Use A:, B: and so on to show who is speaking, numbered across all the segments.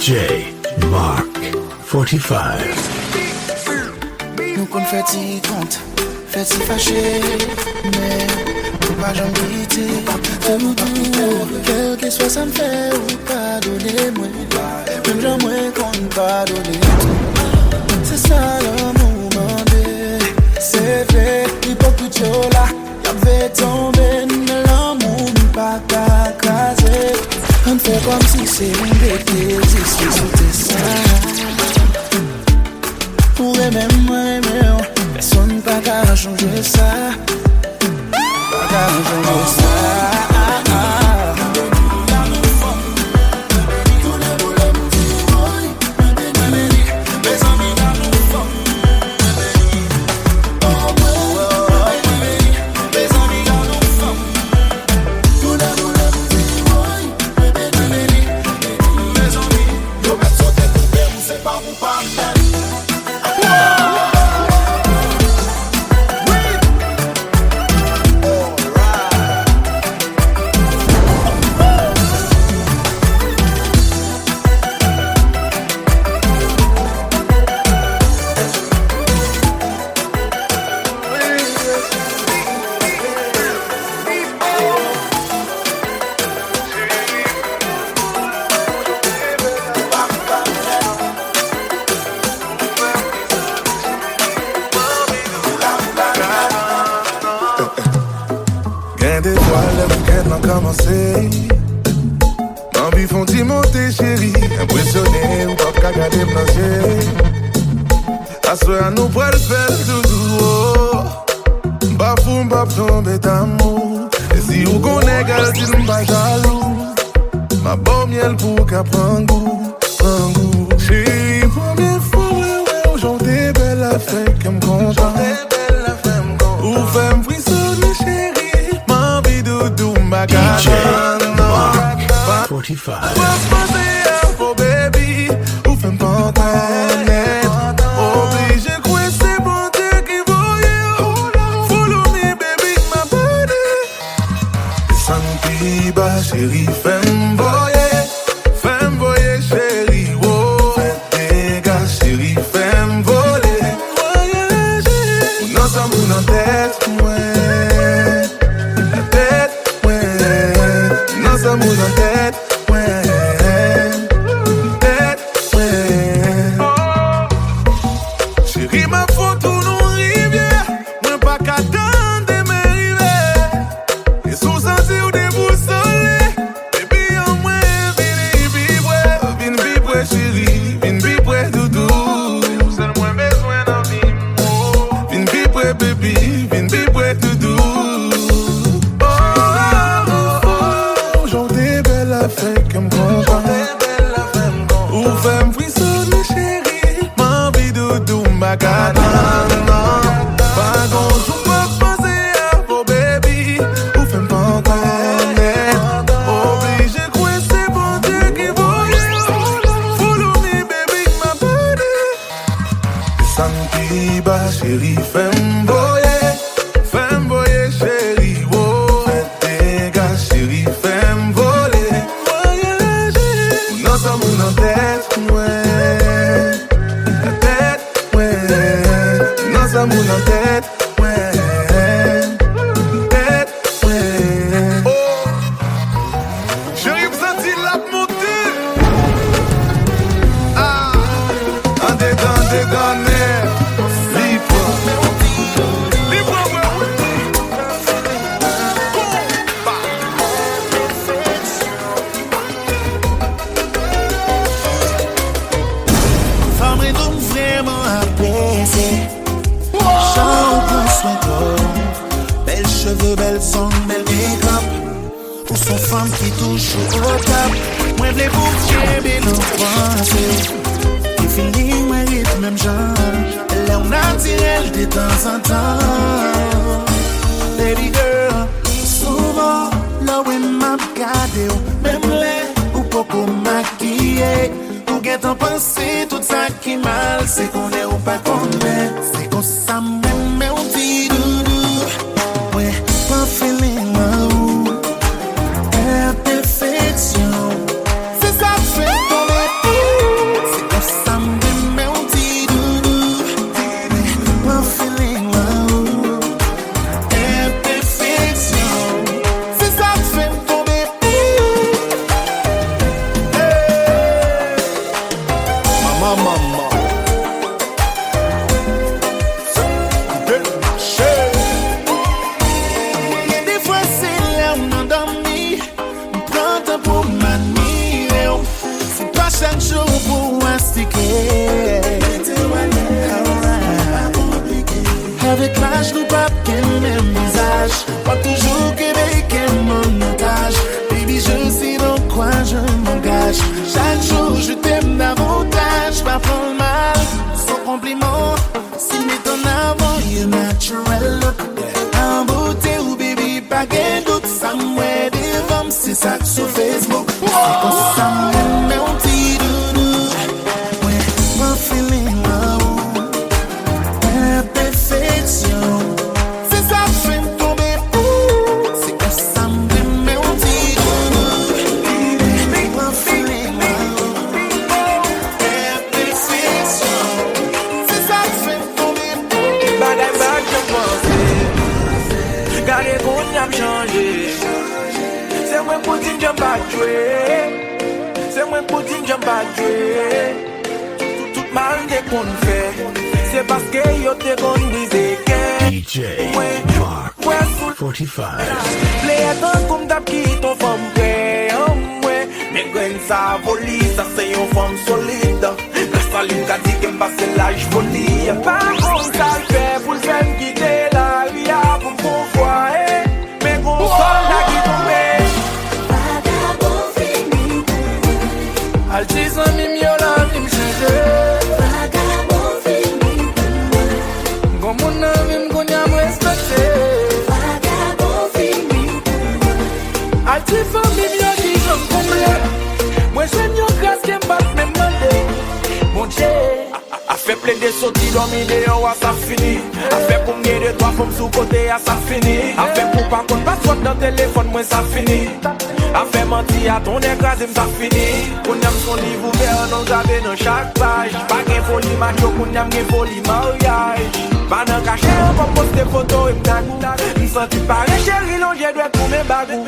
A: DJ MARC45.
B: Nous qu'on fait si compte, fait si fâché, mais faut pas jamais quitter. Quel que soit ça me fait ou pas donner moi, même jamais qu'on pas donner tout. C'est ça le moment, c'est fait, l'hypocrite là, y'avait tombé, l'amour pas qu'à craser. On fait comme si c'est une bêtise, si c'était ça. Pour même moi, personne pas qu'à changer ça. Pas qu'à changer ça.
C: M'envie font-ils monter chérie, impressionné ou pas qu'à garder blancher. Assoir nous pour le faire doudou. Bafou m'bap tomber d'amour. Et si vous connaissez gal, si nous pas jaloux. Ma bonne miel pour qu'à prendre goût, prendre goût. Chérie, première fois, aujourd'hui belle affaire qui me content. Ou fait m'frissonner chérie, m'envie doudou m'bagage.
A: DJ MARC45.
C: Oh baby, ou fait m'penconnaître. Obligé quoi c'est bon Dieu qui voyait. Follow me baby, ma body. Santi ba chérie, fais m'voyer chérie. Oh, fais dégâts chérie, fais m'voler. Voyager, non ça mou dans tête, ouais. La tête, ouais. Non ça mou dans tête. Chérie, fais m'voyer chérie, oh. Fais dégâts chérie, fais m'voler. Voyager, non ça mou dans tête, ouais. La tête, ouais. Non ça mou dans tête, ouais. Tête, ouais. Oh, chérie, vous sentez la montée. Ah, en dedans,
B: belle son, belle make-up. Ou son femme qui touche au top. Moi v'lais pour t'aimer nos pensées. Les feelings méritent même genre. Là on naturel de temps en temps. Baby girl, souvent là où m'a regardé. Même les ou beaucoup maquillé. Ou get en pensée tout ça qui mal. C'est qu'on est ou pas qu'on est. C'est qu'on s'amène mais on vit doudou. Ouais, pas feeling perfection. C'est ça fait tomber. maman. Des fois c'est là où on dormi, on prend temps pour m'admirer. C'est pas chaque jour pour un sticker. Avec l'âge, nous pas qu'un même visage. Pas toujours qu'un montage. Baby, je sais dans quoi je m'engage. Chaque jour, je t'aime davantage. Pas prendre mal, sans compliment. Si met en avant, you're natural look. En beauté ou baby, pas qu'un doute. Ça m'aide des femmes, c'est ça que sur Facebook. C'est comme ça, mon petit doudou. Ouais, mon feeling, c'est ça que je vais tomber. C'est comme ça me met au petit doudou. C'est ça que je vais tomber.
A: Bagay bag je pense. Gardez qu'on y a changé. C'est moi pour dire j'aime pas jouer. C'est moi pour dire j'aime pas jouer. Tout mal dès qu'on fait. C'est parce que yo te conduisé que
D: DJ MARC45
A: Play tant comme d'hab qui ton femme prêt. Ouais, mais gwen ça voli, ça c'est une femme solide. Le salut qu'a dit qu'elle passe l'âge folie. Par contre ça fait pour j'aime quitter la vie pour pouvoir. Mais gros soldat qui tombe.
E: Vakabon fini.
A: Altis en mimiola qui me change. Mon âme m'konya m'respecte.
E: Vakabon fini.
A: A ti famille yo di j'en comble. Moi j'aime yo grâce qui m'bat me demander. Mon Dieu, a fait plein de sorties dans mes dehors, ça fini. A fait pour m'aider de trois femmes sous côté, ça fini. A fait pour pas qu'on passe dans le téléphone, moi ça fini. A fait mentir à ton écrasé, ça fini. Qu'on aime son livre ouvert, non gravé dans chaque page. Pas qu'un folie macho, qu'on aime qu'un folie mariage. Pas dans cachet, on va poster photo et m'tagou. M'senti pareil, chérie, non, j'ai doit pour mes bagou.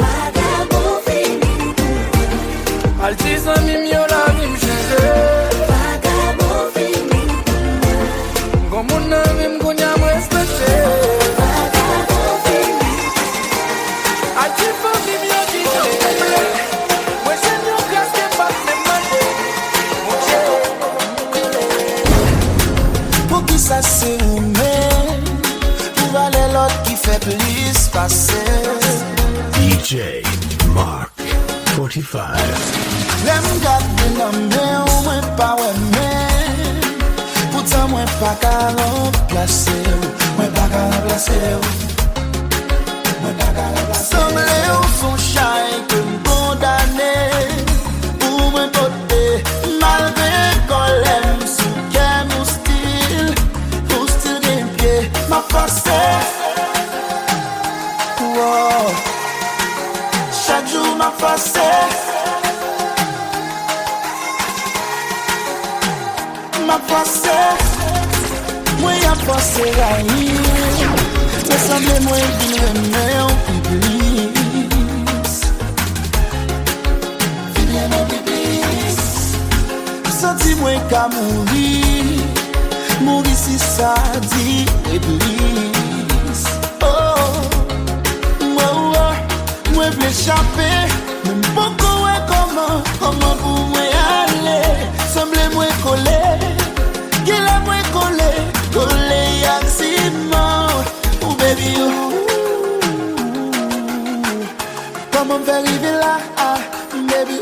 E: Vakabon fini.
A: Altis en mimiola, qui m'change.
E: Vakabon fini.
A: Comme mon âme, m'konya m'respecte.
E: Vakabon fini.
A: Altis en mimiola, qui j'en comble. Moi j'aime yo grâce qui m'bat me demander. Mon Dieu.
B: Pour qui ça c'est nous-mêmes. Pour aller l'autre qui fait plus passer.
D: DJ MARC45
B: L'aime garder l'homme, ou moins pas ouais, pourtant moins pas qu'à remplacer. Moins pas qu'à remplacer. Moins pas qu'à remplacer. Semblez au son chai que nous condamner. Pour moins porter, malgré qu'on l'aime, sous qu'est mon style des pieds, ma force. Wow. Chaque jour ma force. Ma force, moi y'a force raïr. Me semble moi vivre mais en iblis. Filé mon iblis. Senti moi qu'à mourir. Mourir si ça dit iblis. Oh, moi v'le échapper. Même beaucoup est comment pour moi aller. Semble moi coller. Qu'il a moins collé accident. Oh baby, comment on fait arriver là, baby,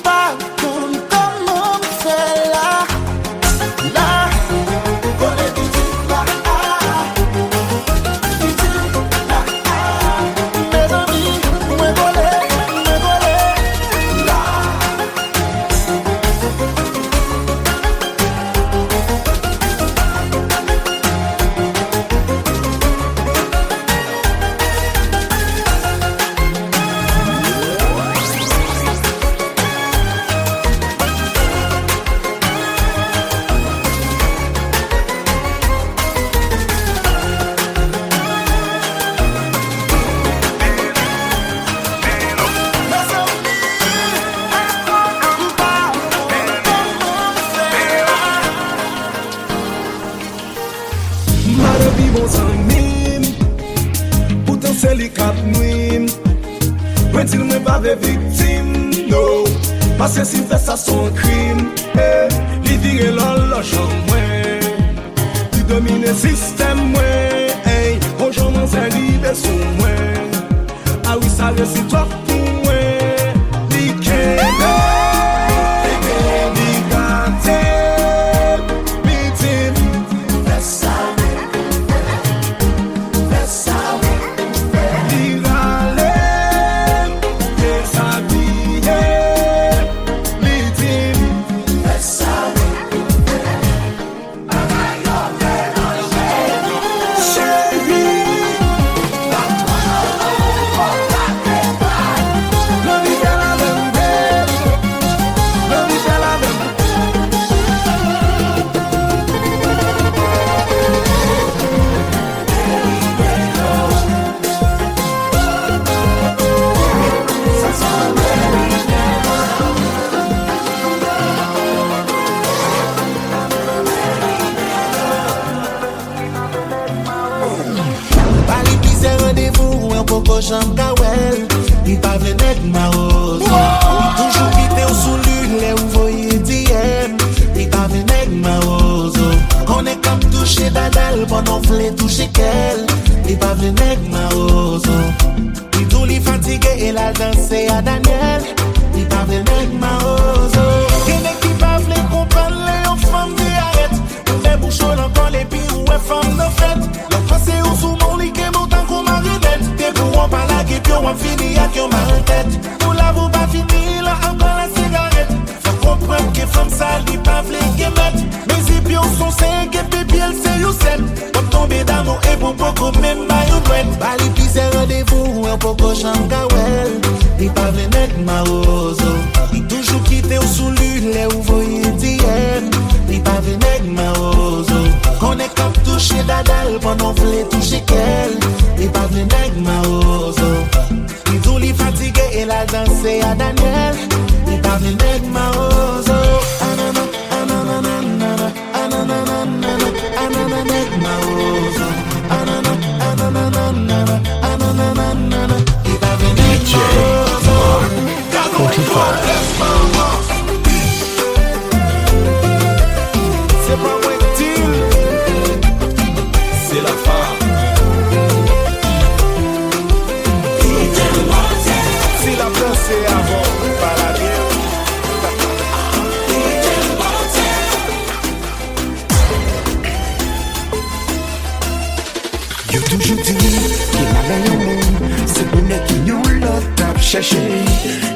B: par contre, comment on fait là, collé tout là, mes amis, moi voler.
A: no. Parce que si fait ça son crime, li vire l'an chambre moi. Li domine le système moi. Bon j'en m'en sais libre sous moi. Ah oui ça réussit toi pour moi. Li kene, li gante, li tim. Fais ça, fais ça. Li rale, déshabillé. Li tim. Fais ça.
B: Poko jam kawel, li pa vle nèg Mawozo. Li toujou kite ou sou lule ou voye DM, li pa vle nèg Mawozo. Konè kam touche dadal pendant vle touche kel, li pa vle nèg Mawozo. Li tou li fatige et la danse a Daniel, li pa vle nèg Mawozo. Kene ki pa vle kompran le yon fam de arrête, ou fe bouchon lankon le pi ou e fam no fête. L'on passe ou sou mon li ke moutan kou marionnette. On parle à qui on fini à qui on m'a en tête. Pour la vous pas fini là encore la cigarette. Faut comprendre que femme sale dit pas vle que mettre. Mais si pions sont 5 et puis elle c'est you 7. Comme tomber d'amour et pour beaucoup même maillot Dwèt. Bali pis c'est rendez-vous un poco changawel. Dit pas vle nèg Mawozo. Il toujours quitté ou sous lule ou voye DM. Dit pas vle nèg Mawozo. Qu'on est comme touché dadal pendant vle toucher qu'elle. Li pa vle nèg Mawozo. Li tou li fatige et la danse a Daniel. Li pa vle nèg Mawozo. Anana, anana, anana, anana, anana, anana, nèg Mawozo. Anana, anana, anana, anana, anana, li pa vle nèg Mawozo.
A: C'est pas moi qui dis, c'est la femme. Si la pensée avant, pas la guerre.
F: Yo toujours dit qu'il n'a rien au monde. C'est pour ne qui nous l'autre cherché.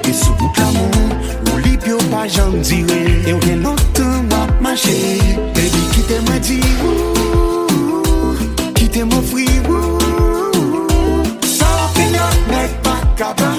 F: Et sous bout l'amour, ou l'ipio pas j'en dirai. Et on vient longtemps à marcher. Baby, quitte m'a dit, quitte mon free. Sans opinion, n'est pas capable.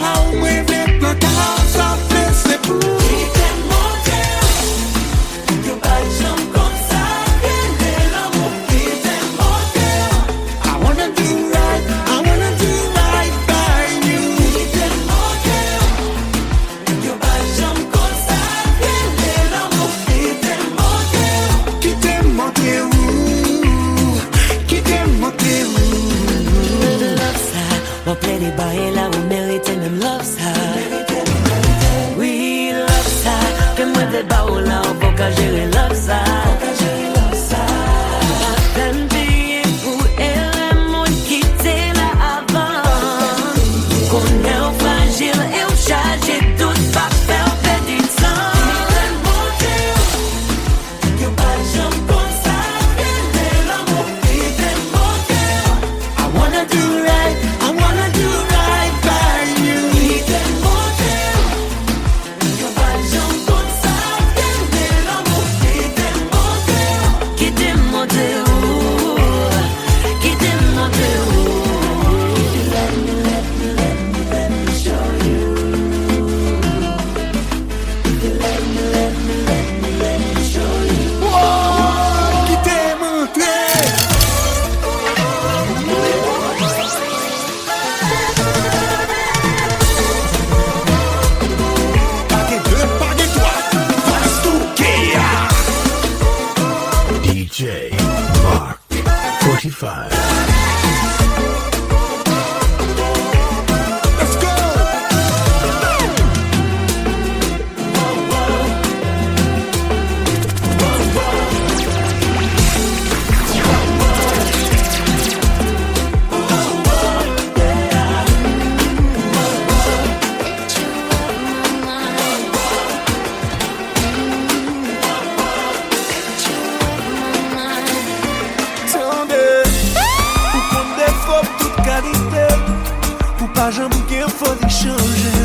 B: yo faut y changer.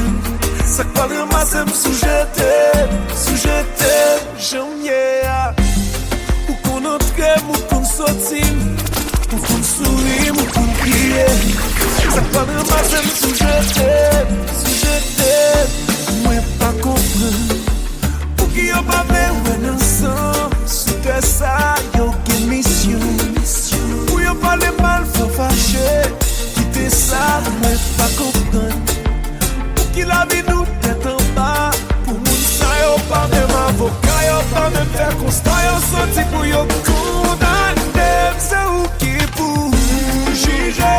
B: Ça quoi le masse sous-jeté, j'aime yeah. Ou qu'on entre, ou qu'on sortit, ou qu'on sourit, ou qu'on crie. Ça quoi le masse sous-jeté, moi pas comprendre. Pour qui yo pas même ensemble, sous que ça yo qui mission. Pour yo pas les mal faut fâcher, quitter ça, moi pas comprendre. Pour qui la vie nous tête en bas, pour moun ça yo pas même avocat, yo pas même faire constat, yo sorti pour yo condamner. C'est où qui pour juger.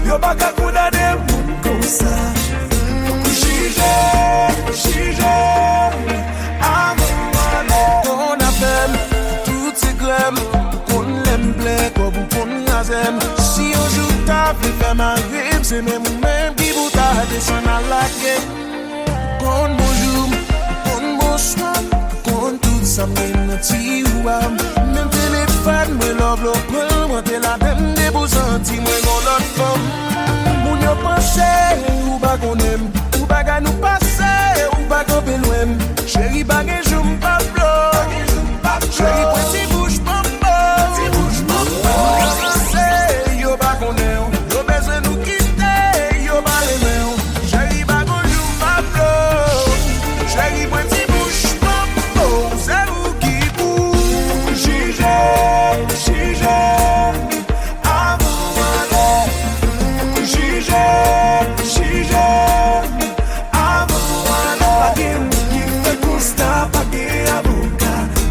B: Yo baka condamné moun comme ça. Jugé, on appelle toutes ces grèmes, qu'on l'aime blé, qu'on yazem. Si on joue ta vie, fait ma rime, c'est même qui vous t'a descend à la gueule. Bon bonjour, bon bonsoir, bon tout ça, même petit ou am. Même téléphone, me love l'autre, moi t'es la même des beaux sentis, moi mon autre femme. Moun yo pense, ou ba qu'on aime, ou ba ga nous passer, ou ba qu'on peut loin. Chérie bagay joue m'pas blow, chérie petit bouge mambo, yo ba qu'on aime, yo besoin nous quitter, yo ba les mains. Chérie bagay joue m'pas blow, chérie petit bouge mambo, c'est vous qui bouge. Jugé.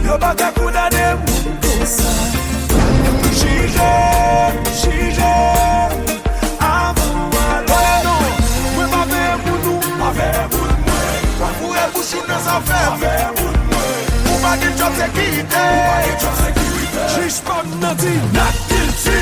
B: Yo baka condamné moun comme ça. Jugé. Avant moi non, moi pas faire pour nous, pas faire pour moi. Pas pour elle bouche dans sa faire pour moi. Ou pas de job sécurité. Juste pas nanti, not guilty.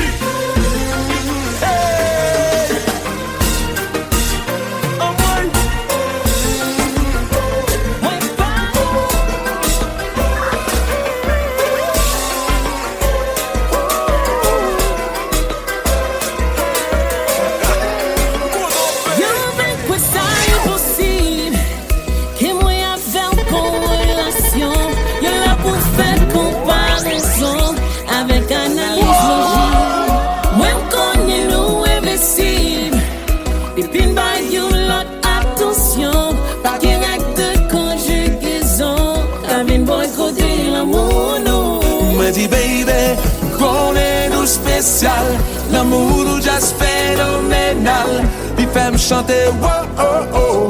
B: Dis baby, qu'on est nous spécial, l'amour nous just phénoménal. Puis fais me chanter wow oh oh,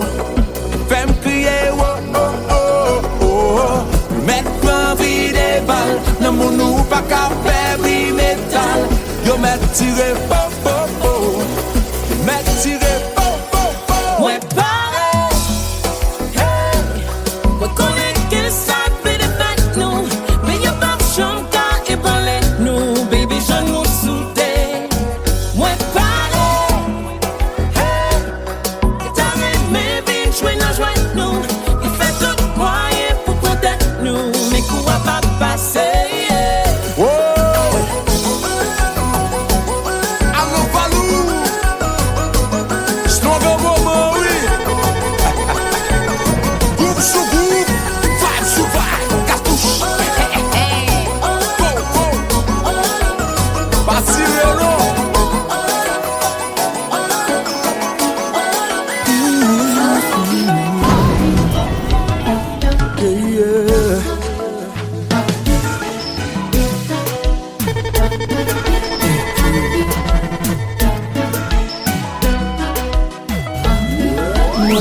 B: fais me crier wow oh oh oh. Mettre envie des balles, l'amour nous pas qu'à faire du métal. Yo mettre tirer po po po, mettre tirer po po po. Ouais pareil, hey, moi connais que ça fait de fête nous, mais y'a pas de chambre.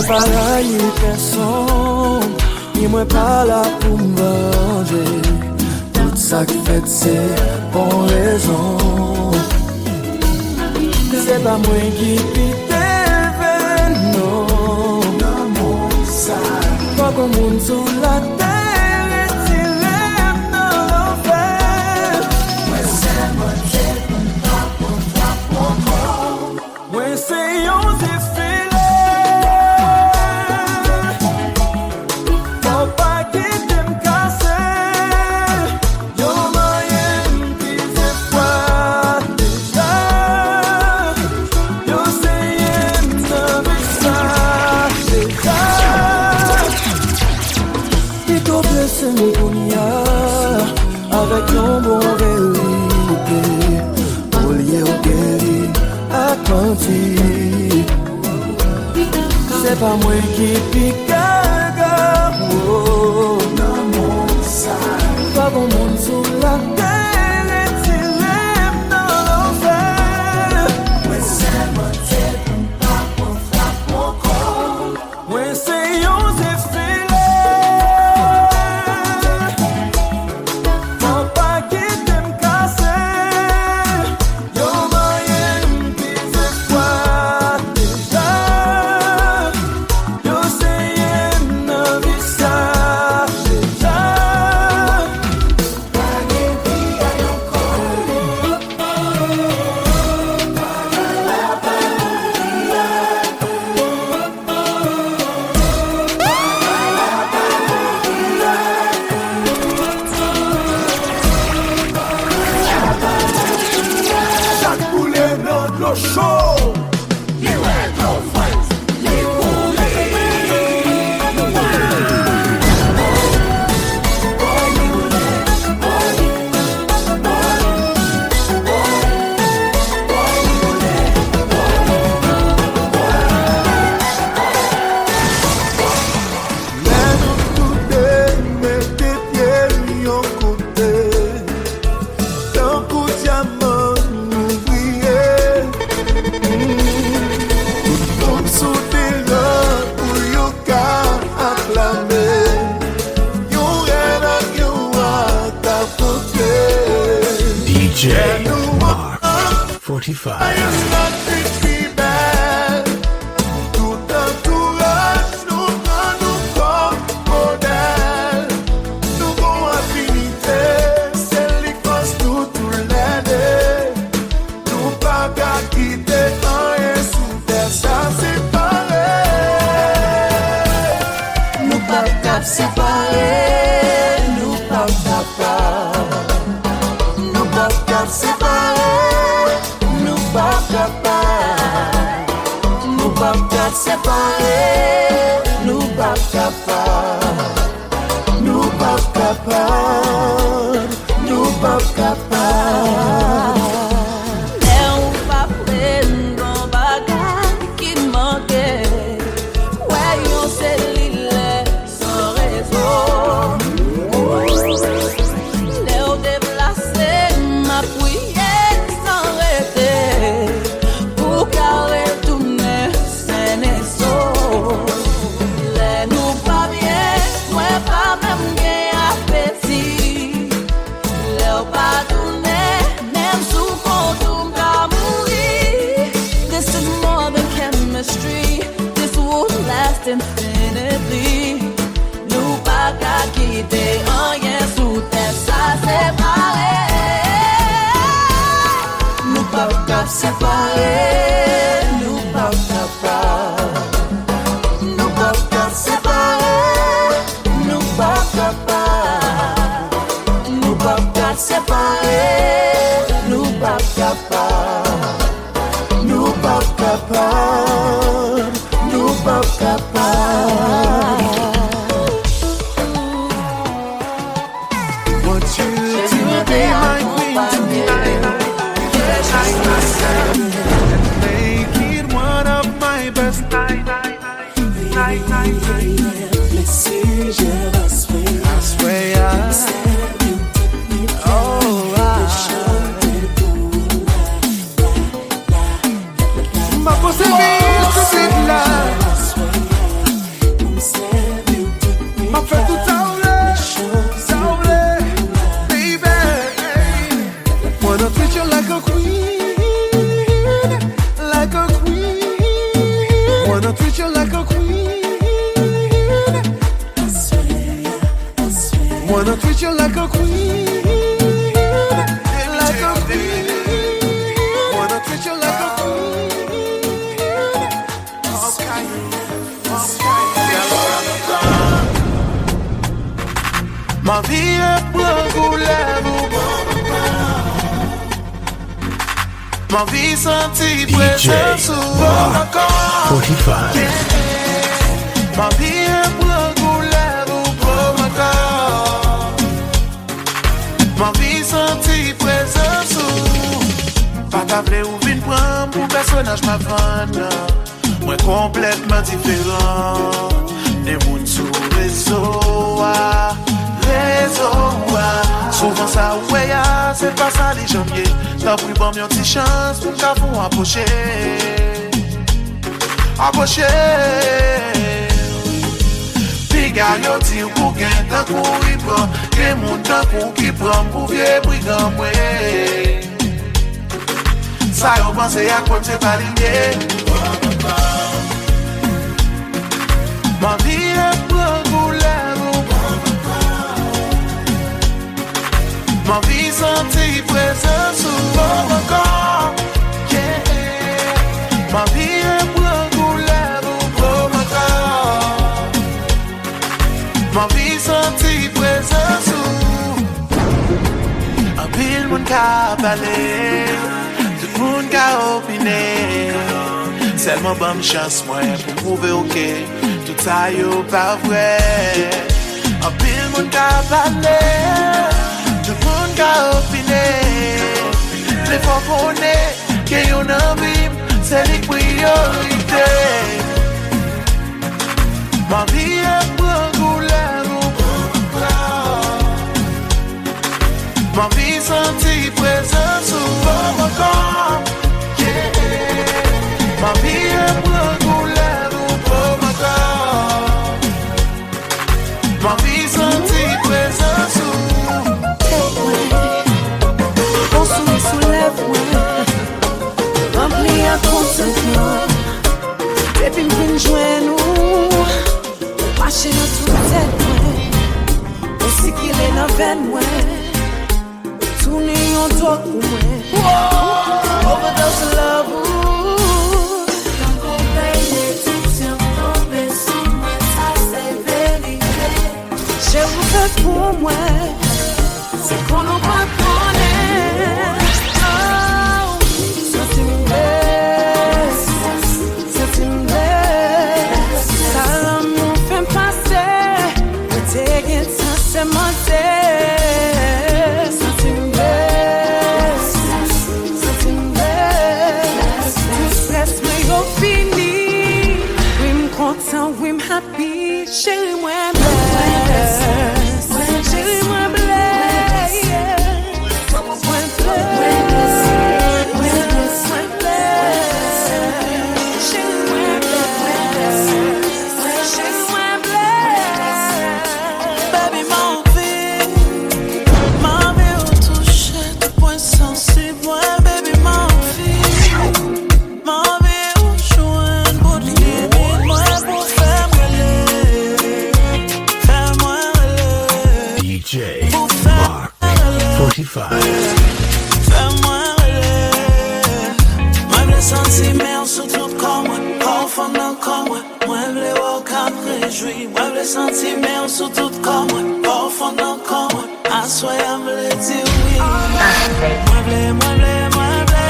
A: Pas là, y personne, ni moi pas là pour me venger. Tout ça qui fait c'est pour raison. C'est pas moi qui t'éveille, non. Pas comme monde sous la terre et tu lèves dans l'enfer. Moi c'est moi j'ai moi c'est on défilé. nous qu'on y a, avec un bon vérité, au lieu au guéri, Atlantique. C'est pas moi qui pique, oh, non, mon ça, pas bon monde sur la terre.
D: DJ MARC45.
G: Infinitely, nous pas qu'à quitter rien sous terre, ça séparé. Nous pas qu'à séparer, nous pas capable. Nous pas qu'à séparer, nous pas capable. Nous pas qu'à séparer, nous pas capable. Nous pas capable. Nous pas capable.
B: Want you to be my queen tonight. And make it one of my best nights. I swear. Oh, ma possibilité c'est là. Ma fait tout ça, baby. Wanna treat you like a queen, like a queen. Wanna treat you like a queen. Wanna treat you like a queen, like a queen. Wanna treat you like a queen. Ma vie est pour vous. Ma vie sentie présente sur Bom Ankò.
D: 45.
B: Ma vie est pour vous, Bom Ankò. vle ou vin pran pour personnage ma vendre. Moi complètement différent. Des moun sous réseau, souvent ça ouais, c'est pas ça les janvier. T'as pris bon yon petit chance pour qu'à vous approcher. Piga yo ti pou gen tan kou y pran. Gen moun tan kou ki pran pou vie brigand mwe. Sa yo pense ya kon se pa liye. Ma vie est pour couleur. Ma vie sentit présence sous mon corps. Ma vie est pour couleur pour mon corps. Ma vie sentit présence sous. Un pile moun ka parler, tout moun ka opiner. Seulement bonne chance moi pour prouver ok. Tout ça yo pas vrai. Un pile moun ka parler, tout moun ka opiner. Les fois qu'on est, que yon envie, c'est les priorités. Ma vie est pour couleur ou pour ma vie sentit présence sous mon corps. Ma vie est pour couleur ou pour mon corps. Ma vie sentit présence sous.
G: On soulève-moi, rempli à consentement. Depuis m'vin joindre nous, marcher dans toute tête moi. Aussi qu'il est dans veine moi, tourner en toi pour moi. Overdose love. Je vous fais pour moi, c'est qu'on n'a pas connaît. Oh, c'est une baisse, c'est une baisse. Ça l'amour fait passer, mais t'es guet, ça c'est monté. C'est une baisse, c'est une baisse. Tout stress, mais au fini, oui m'content, oui m'happy, chérie moi.
D: MARC45.
B: Fais-moi relais. Moi vle senti mais sous tout comme moi. Au fond d'un comme moi. Moi vle au cap réjoui. Moi vle senti mais sous tout comme moi. Au fond d'un comme moi. Assoya vle dire oui. Moi vle, moi vle, moi vle,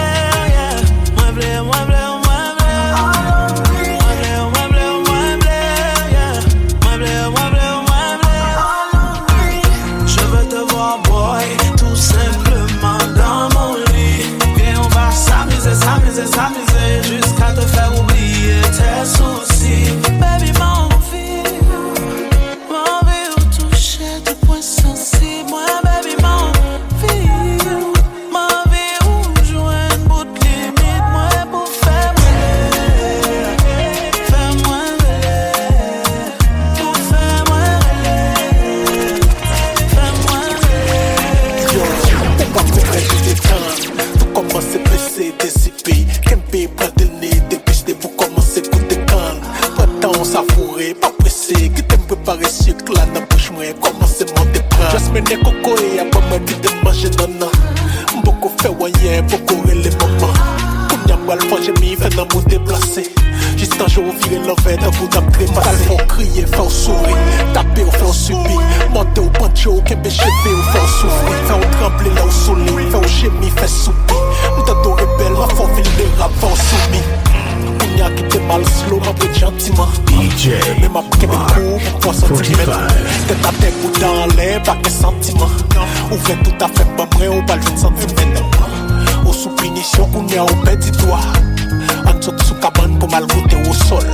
B: yeah. Moi vle, moi vle. S'amuser jusqu'à te faire oublier tes soucis. Baby, mon vie ou toucher tes points sensibles. Moi, baby, mon vie ou jouer une bout de limite. Moi, pour faire fais-moi relais. Pour faire relais. Fais-moi relais.
F: Yo, on va faire des temps. Tout commence à baisser des IP. Kempe pas de nez, dépêchez vous commencez à couper canne. Pas de temps savouré, pas pressé. Kitem préparé sucre là dans bouche moi. Commencez à monter prendre. Just me ne coco et à pas me dire de manger non. Beaucoup fait voyer, beaucoup les mamans. Comme y'a pas le fond j'ai mis fait dans mon déplacé. Juste un jour virer l'envers d'un bout d'âme trépassé. Faut crier, faut sourire, taper ou faire subir. Monter au pancho, kempe chever ou faire souffrir. Faire trembler là au soleil, faire gémir, faire soupir. M't'adore rebelle, ma femme ville de rap, faut soumis. Kounya qui te mal slow, ma bride gentiment.
D: DJ
B: Mais ma p'ke me court, pour centimètres. Tête à tête ou dans l'air, pas que sentiment. Ouvre tout à fait, pas prêt, au bal 20 centimètres. Au soupir,
F: munitions qu'on y a au petit doigt. En saute sous cabane pour mal goûter au sol.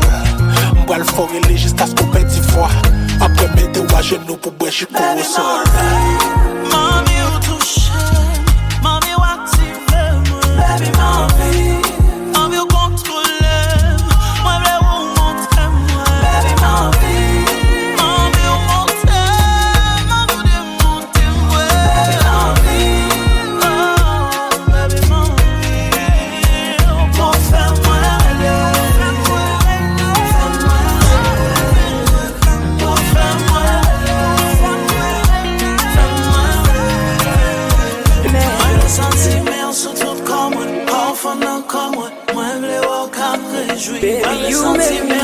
F: M'bois le fort et jusqu'à ce qu'on petit voix. Après mettre à genoux pour boire jusqu'au sol.
B: Mami ou touche, mami ou active moi. Baby mami ou contrôle, moi vle ou montre moi. Baby mami ou montre, mami ou démonte moi. Baby mami, pour faire moi.
G: Baby, you make me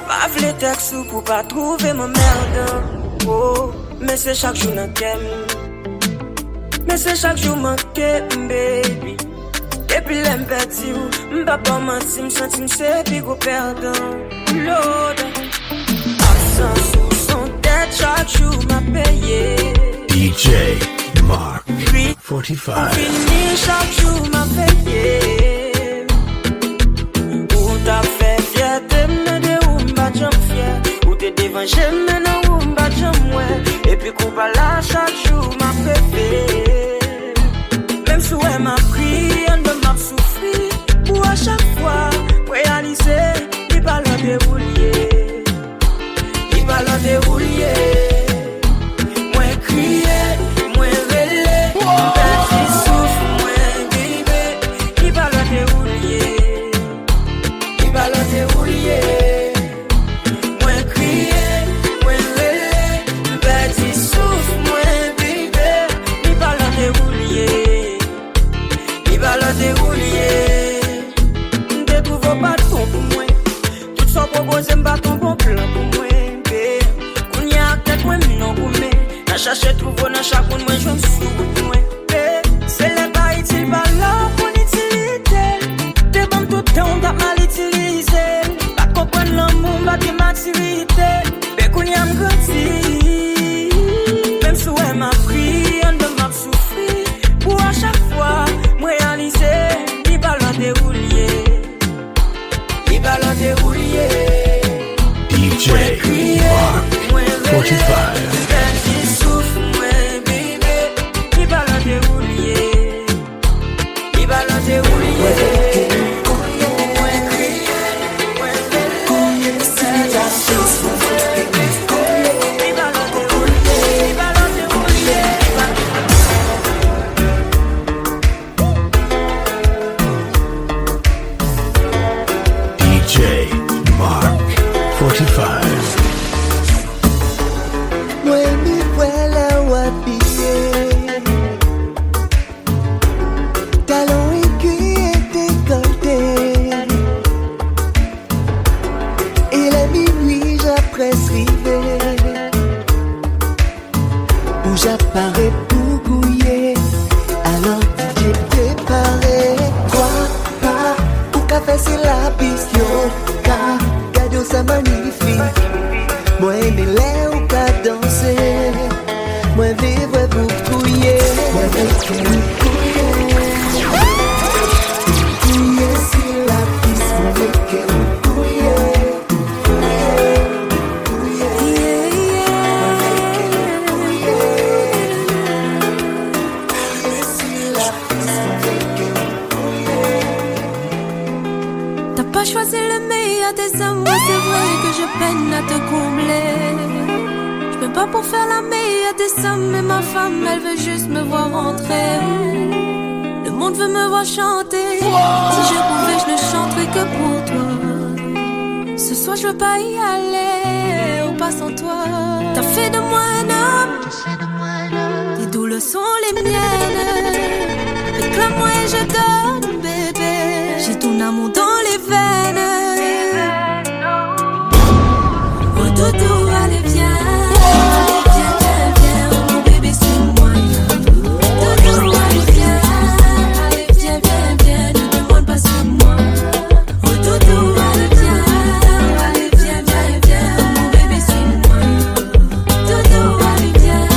G: pas vle texte pour pas trouver ma merde. Oh, mais c'est chaque jour dans kem. Mais c'est chaque jour manqué, baby. Et puis l'aime perdu, m'pas pas mentir, m'senti m'sais puis go perdant. Lord, absence sous son tête, chaque jour m'a payé.
D: DJ MARC45.
G: Fini chaque jour m'a payé. Ou t'as fait fierté, mais de ou m'ba jam fier. Ou t'es devant j'aime, mais non ou m'ba jam ouais. Et puis coupa là chaque jour m'a payé. Même si elle m'a pris, on ne m'a souffri. Pour à chaque fois, réaliser, il parle de roulier. Il parle de roulier. Moi crier. Chercher tout bon dans chaque monde, moi je me sous moi. C'est les pas utiles, pas là pour l'utilité. T'es bon tout le temps, t'as mal utilisé. Pas comprendre l'amour, pas de maturité. Mais qu'on y a m'grandi. Même si elle m'a pris, on ne m'a souffri. Pour à chaque fois, moi réaliser, il va l'en dérouiller. Il va l'en dérouiller.
D: DJ MARC45. DJ MARC45.
H: J'apparais pour gouiller, alors j'ai préparé. Quoi pas, ou café c'est la piscine, car cadeau ça magnifique. Moi aimer l'air ou qu'à danser, moi vivre pour couiller. Moi vivre pour couiller. Couiller c'est la piste, moi vivre pour couiller.
I: Choisir le meilleur des amours, c'est vrai que je peine à te combler. Je peux pas pour faire la meilleure des sommes, mais ma femme, elle veut juste me voir rentrer. Le monde veut me voir chanter. Si je pouvais, je ne chanterais que pour toi. Ce soir, je veux pas y aller, ou pas sans toi. T'as fait de moi un homme. Tes douleurs sont les miennes. Réclame-moi et je donne, bébé. J'ai ton amour dans les veines. Oh Doudou, allez viens. Viens, viens, viens, mon bébé c'est moi. Doudou, allez viens. Allez viens, viens, viens, ne demande pas sur moi. Oh Doudou, allez viens. Allez viens, viens, viens, mon bébé c'est moi. Doudou, allez viens.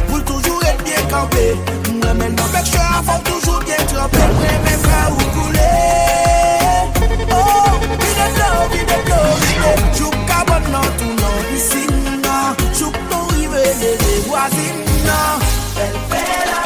B: Pour toujours être bien campé, moi maintenant avec je faut toujours bien trempé. Mes frères ou couler. Oh, vide de joue cabane dans tout nom piscine, joue ton rive les voisines. Elle fait la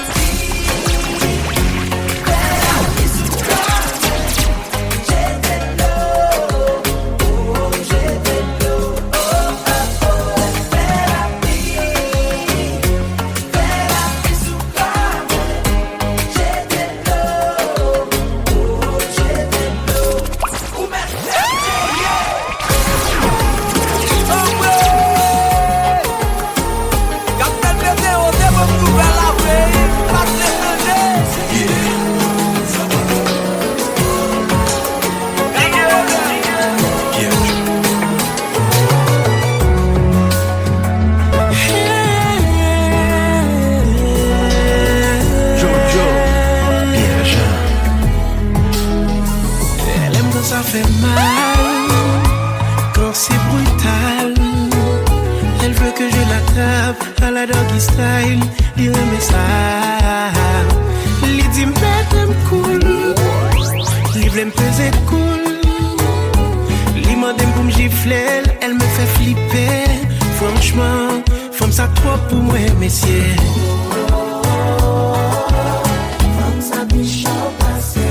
F: à la doggy style, il aime ça. Il dit m'aime cool, il veut me peser cool. Il m'a dit pour me gifler, elle me fait flipper. Franchement, femme ça trop pour moi, messieurs.
E: Femme ça biche au passé.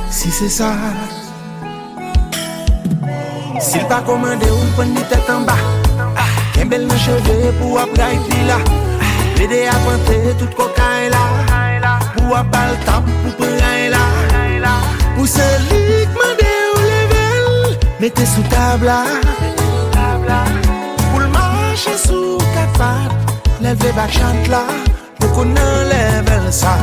B: Si c'est ça, s'il pas commandé ou prendre une tête en bas, qu'un bel dans cheveux pour après là, l'aider à planter toute cocaïne là, pour avoir le temps pour prendre là, pour celui qui m'a dit au level, mettez sous table là, pour le marcher sous quatre pattes, lever back chante là, pour qu'on enlève ça.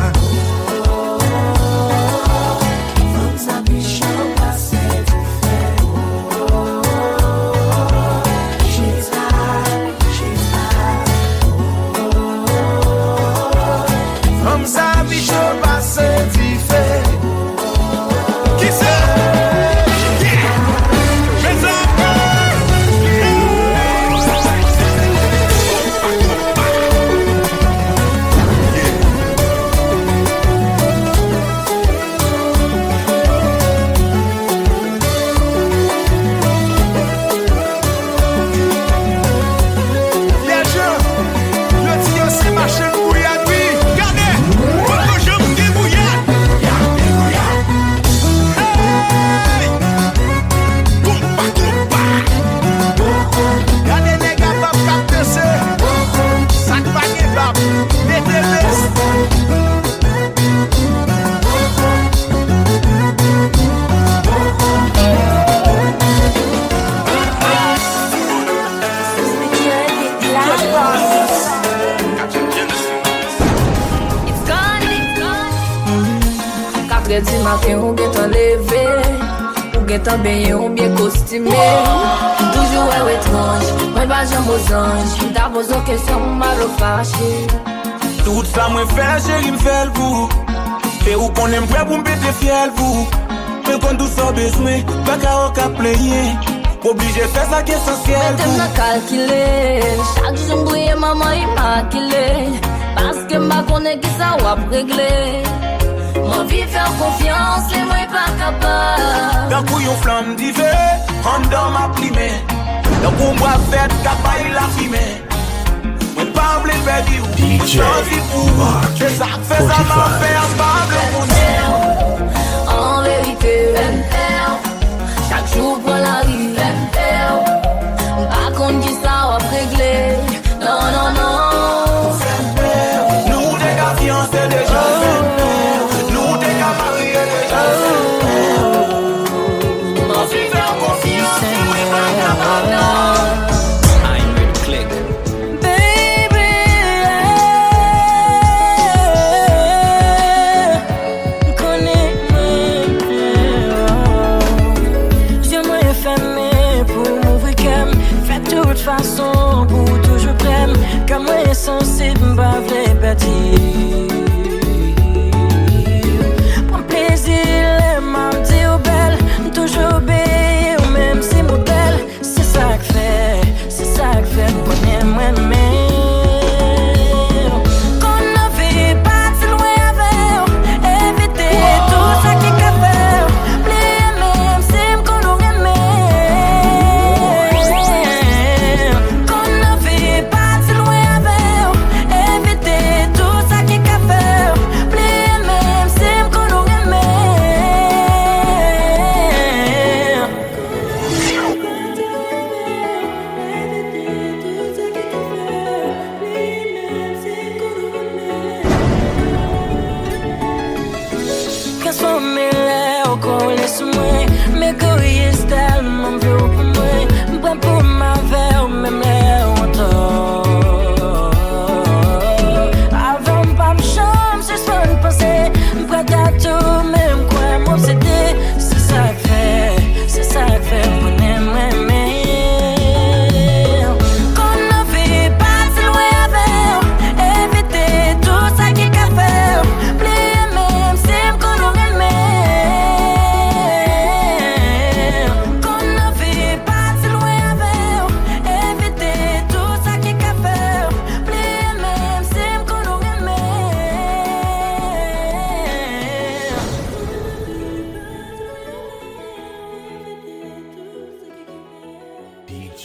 I: Di matin ou gen tan leve, ou gen tan benye ou bien costumé. Toujours étrange, moi pas j'aime aux anges. T'as besoin que ça m'a refâché.
A: Tout ça moi fait chérie m'fait le vous. Et ou qu'on aime prêt pour m'péter fiel vous. Mais quand tout ça besoin, pas qu'à au cap player. Obligé faire ça qui est essentiel
I: vous. T'aimes calculer, chaque jour brille maman immaculée. Parce que ma connaît qui ça va régler. Mon vie faire confiance, les moi pas capable.
A: D'un coup yon flamme d'hiver, en dedans ma primée. D'un coup moi fête, capaille la fumée. Moi pas m'le perdu,
D: DJ
A: c'est ça que fait ça m'a fait, pas
I: en vérité, chaque jour pour la vie, pas contre qui ça va régler. Non, non, non.
A: Nous des gars fiancés déjà, nous des gars mariés déjà. On s'y fait confiance, mais pas capable. I'm ready to click.
G: Façon pour toujours prendre comme moi sensible pas vrai bâtir prends plaisir m'a dit au belle toujours obéir même si modèle c'est ça que fait prenez moi qu'on ne vit pas si loin avec éviter tout ça qui peut faire plier même si qu'on nous
D: DJ